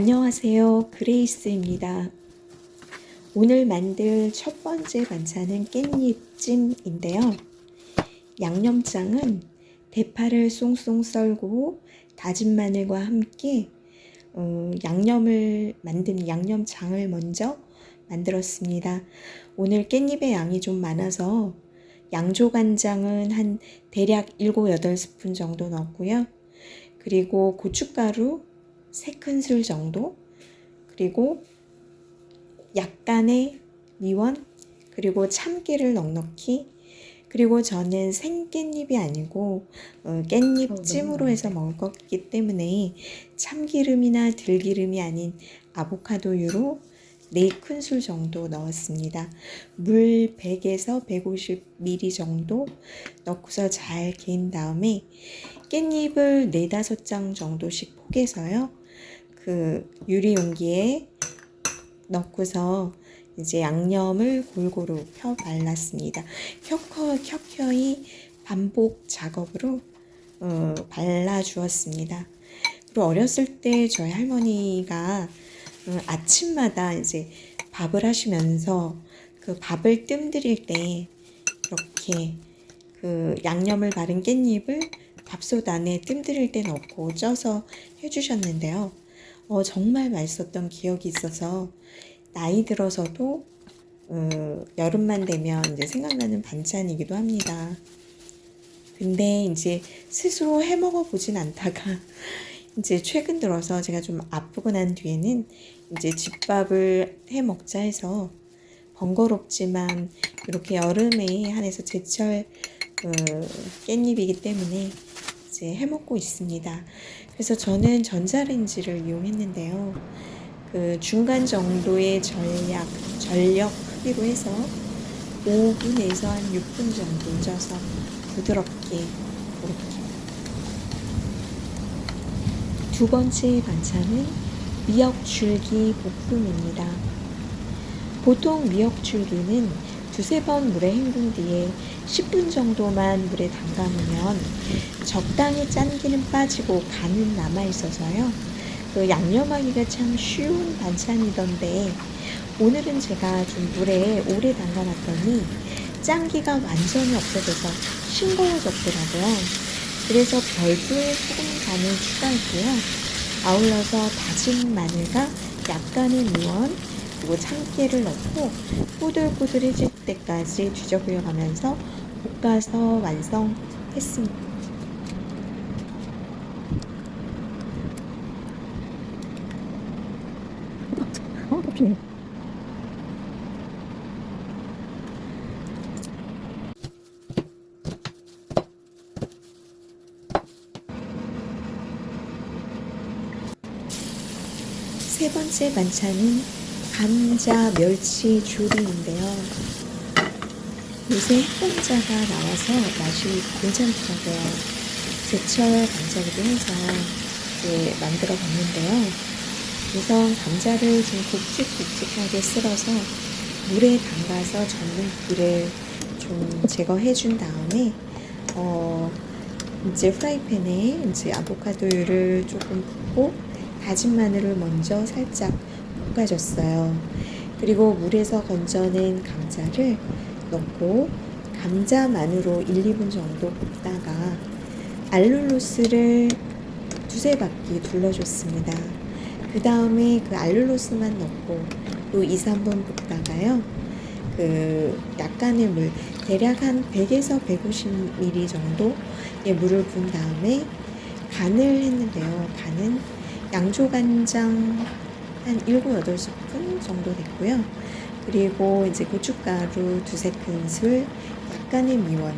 안녕하세요. 그레이스입니다. 오늘 만들 첫 번째 반찬은 깻잎찜인데요. 양념장은 대파를 송송 썰고 다진 마늘과 함께 양념장을 먼저 만들었습니다. 오늘 깻잎의 양이 좀 많아서 양조간장은 한 대략 7, 8스푼 정도 넣었고요. 그리고 고춧가루 3큰술 정도, 그리고 약간의 미원, 그리고 참기를 넉넉히, 그리고 저는 생깻잎이 아니고 깻잎찜으로 해서 먹을 거기 때문에 참기름이나 들기름이 아닌 아보카도유로 4큰술 정도 넣었습니다. 물 100에서 150ml 정도 넣고서 잘 개인 다음에 깻잎을 4, 5장 정도씩 포개서요. 그 유리 용기에 넣고서 이제 양념을 골고루 펴 발랐습니다. 켜켜이 반복 작업으로 발라주었습니다. 그리고 어렸을 때 저희 할머니가 아침마다 이제 밥을 하시면서 그 밥을 뜸들일 때 이렇게 그 양념을 바른 깻잎을 밥솥 안에 뜸들일 때 넣고 쪄서 해주셨는데요. 정말 맛있었던 기억이 있어서 나이 들어서도 여름만 되면 이제 생각나는 반찬이기도 합니다. 근데 이제 스스로 해 먹어 보진 않다가 이제 최근 들어서 제가 좀 아프고 난 뒤에는 이제 집밥을 해 먹자 해서 번거롭지만 이렇게 여름에 한해서 제철 깻잎이기 때문에 이제 해 먹고 있습니다. 그래서 저는 전자레인지를 이용했는데요. 그 중간 정도의 전력 크기로 해서 5분에서 한 6분 정도 쪄서 부드럽게 이렇게. 두 번째 반찬은 미역줄기 볶음입니다. 보통 미역줄기는 2-3번 물에 헹군 뒤에 10분 정도만 물에 담가놓으면 적당히 짠기는 빠지고 간은 남아있어서요. 그 양념하기가 참 쉬운 반찬이던데 오늘은 제가 좀 물에 오래 담가놨더니 짠기가 완전히 없어져서 싱거워졌더라고요. 그래서 별도의 소금 간을 추가했고요. 아울러서 다진 마늘과 약간의 무원, 그리고 참깨를 넣고 꼬들꼬들해질 때까지 뒤적여 가면서 볶아서 완성했습니다. 덥네. 세 번째 반찬은 감자 멸치 조림인데요. 요새 핵감자가 나와서 맛이 괜찮더라고요. 제철 감자기도 해서 만들어 봤는데요. 우선 감자를 좀 굵직굵직하게 썰어서 물에 담가서 전분기를 좀 제거해 준 다음에 이제 프라이팬에 이제 아보카도유를 조금 붓고 다진 마늘을 먼저 살짝 볶아줬어요. 그리고 물에서 건져낸 감자를 넣고 감자만으로 1, 2분 정도 볶다가 알룰로스를 2-3바퀴 둘러줬습니다. 그 다음에 그 알룰로스만 넣고 또 2, 3분 볶다가요. 그 약간의 물, 대략 한 100에서 150ml 정도의 물을 부은 다음에 간을 했는데요. 간은 양조간장 한 7, 8스푼 정도 됐고요. 그리고 이제 고춧가루 2-3큰술, 약간의 미원,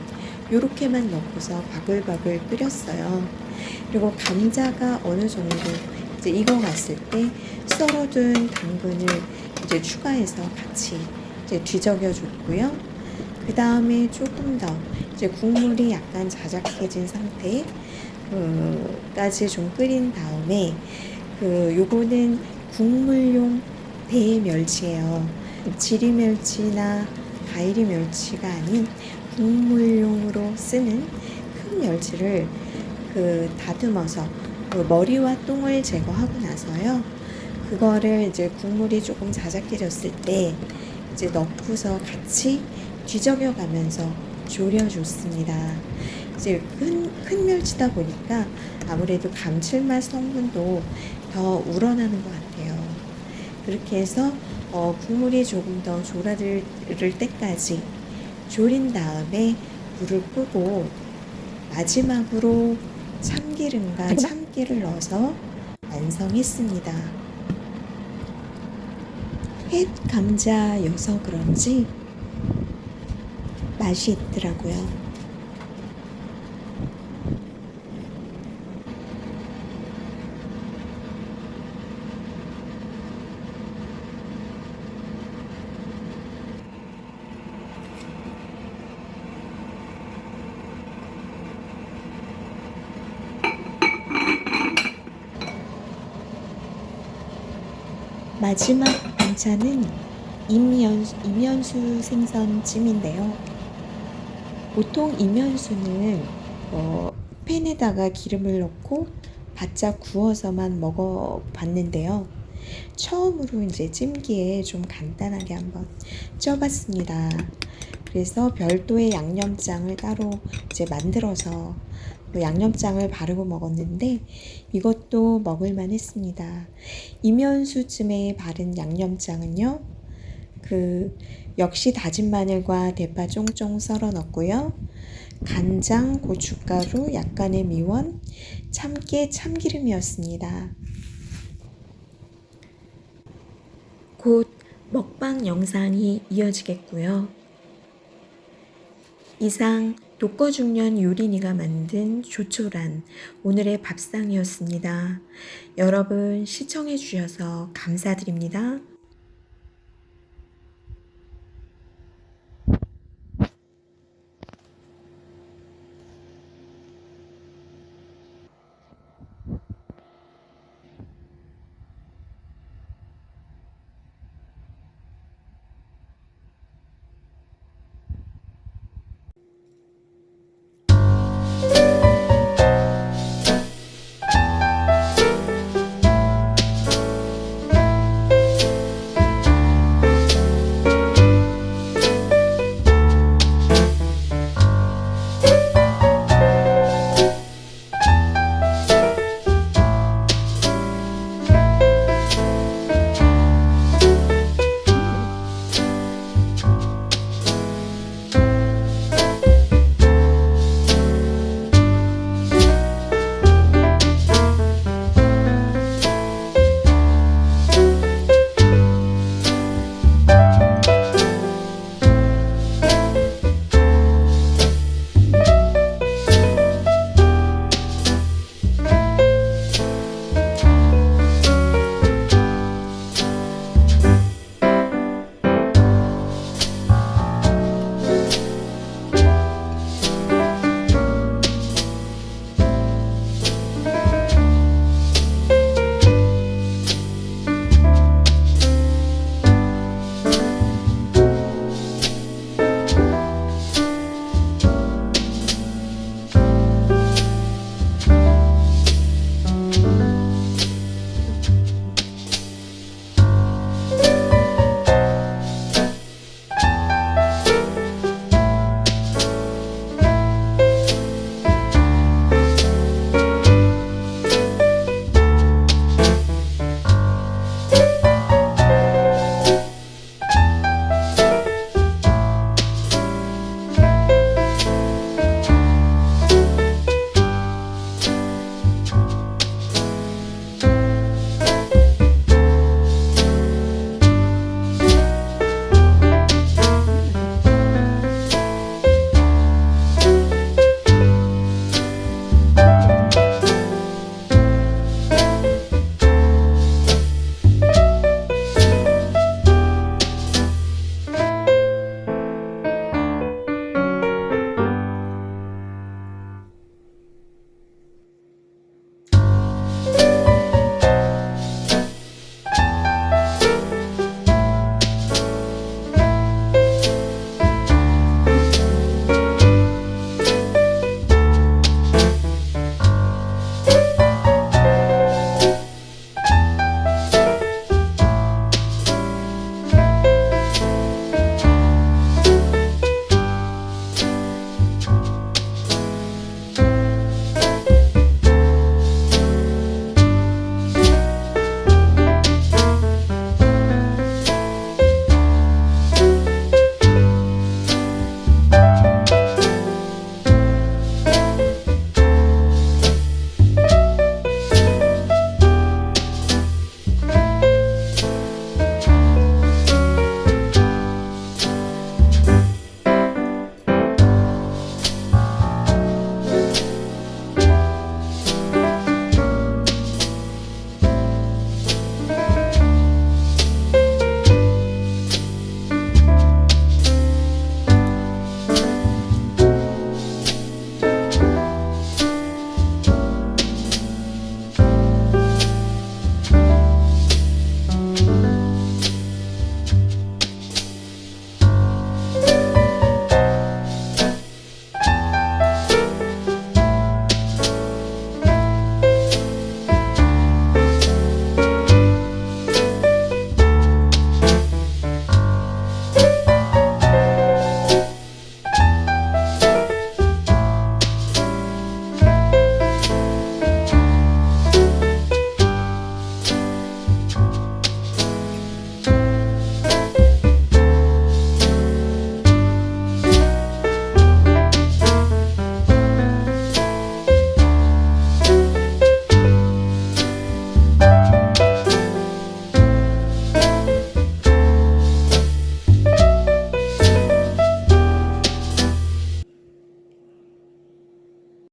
요렇게만 넣고서 바글바글 끓였어요. 그리고 감자가 어느 정도 이제 익어갔을 때 썰어둔 당근을 이제 추가해서 같이 이제 뒤적여 줬고요. 그 다음에 조금 더 이제 국물이 약간 자작해진 상태까지 좀 끓인 다음에 요거는 국물용 대멸치예요. 지리멸치나 가이리 멸치가 아닌 국물용으로 쓰는 큰 멸치를 다듬어서 머리와 똥을 제거하고 나서요. 그거를 이제 국물이 조금 자작해졌을 때 이제 넣고서 같이 뒤적여 가면서 졸여줬습니다. 이제 큰 멸치다 보니까 아무래도 감칠맛 성분도 더 우러나는 것 같아요. 그렇게 해서 국물이 조금 더 졸아들 때까지 졸인 다음에 불을 끄고 마지막으로 참기름과 참깨를 넣어서 완성했습니다. 햇 감자여서 그런지 맛이 있더라고요. 마지막 반찬은 이면수 생선찜인데요. 보통 이면수는 팬에다가 기름을 넣고 바짝 구워서만 먹어봤는데요. 처음으로 이제 찜기에 좀 간단하게 한번 쪄봤습니다. 그래서 별도의 양념장을 따로 이제 만들어서 양념장을 바르고 먹었는데 이것도 먹을만 했습니다. 이면수찜에 바른 양념장은요, 역시 다진 마늘과 대파 쫑쫑 썰어 넣고요. 간장, 고춧가루, 약간의 미원, 참깨, 참기름이었습니다. 곧 먹방 영상이 이어지겠고요. 이상 독거중년 요리니가 만든 조촐한 오늘의 밥상이었습니다. 여러분 시청해 주셔서 감사드립니다.